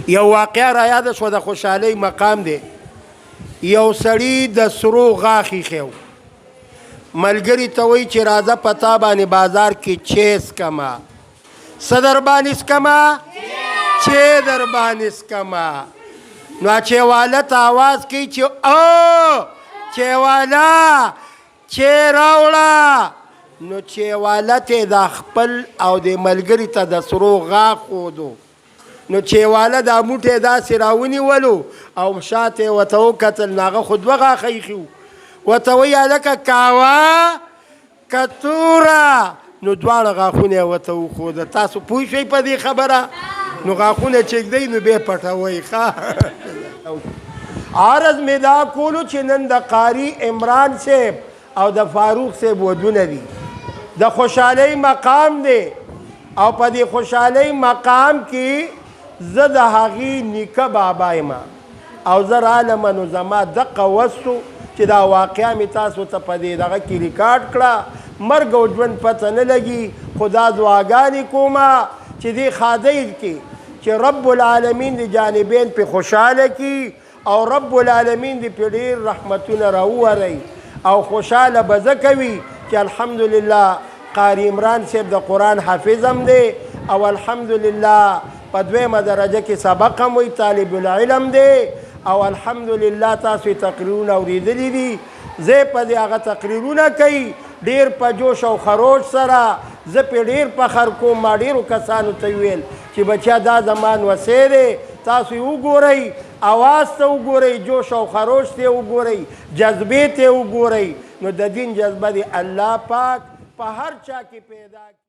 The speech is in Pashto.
یو واقعه را یاده شوه د خوشحالۍ مقام دی. یو سړي د سرو غاښ ایښی ملګري ته وایي چې راځه په تا باندې بازار کې چیس کما. څه در باندې څکمه؟ چی در باندې څکمه. نو چیواله ته آواز کوي چې او چیواله چی راوړه. نو چیواله ته د خپل او د ملګري ته د سرو غاښ ښودو. نو چیواله دا موټی داسې راونیولو او شاته ورته وکتل، نو هغه خو دوه غاښه ایښي وو. ورته وایي هلکه کاوه که توره. نو دواړه غاښونه یې ورته وښوده. تاسو پوه شئ په دې خبره؟ نو غاښونه چېږدئ نو بیا پټوئ. عرض مې دا کولو چې نن د قاري عمران صاحب او د فاروق صاحب ودونه دي، د خوشحالۍ مقام دی. او په دې خوشحالۍ مقام کې زه د هغې نیکه بابا یم او زه رالم نو زما دقه وس و چې دا واقعه مې تاسو ته په دې دغه کې ریکارډ کړه. مرګ او ژوند پته نه لګي، خو دا دعاګانې کومه چې دې ښادۍ کې چې رب العالمین د جانبین پې خوشحاله کي او رب العالمین دې پې ډېر رحمتونه راووروي او خوشحاله به ځکه وي چې الحمدلله قاری عمران صاحب د قرآن حافظ هم دی او الحمدلله په دویمه درجه کې سبق هم وي، طالب العلم دی او الحمدلله تاسو یې تقریرونه اورېدلي دي. زه په دې هغه تقریرونه کوي ډېر په جوش او خروش سره. زه پې ډېر فخر کوم. ما ډېرو کسانو ته ویل چې بچیا دا زمان وسی دی، تاسو یې وګورئ، اواز ته وګورئ، جوش او خروش ته وګورئ، جذبې ته وګورئ. نو د دین جذبه دی الله پاک په هر چا کې پیدا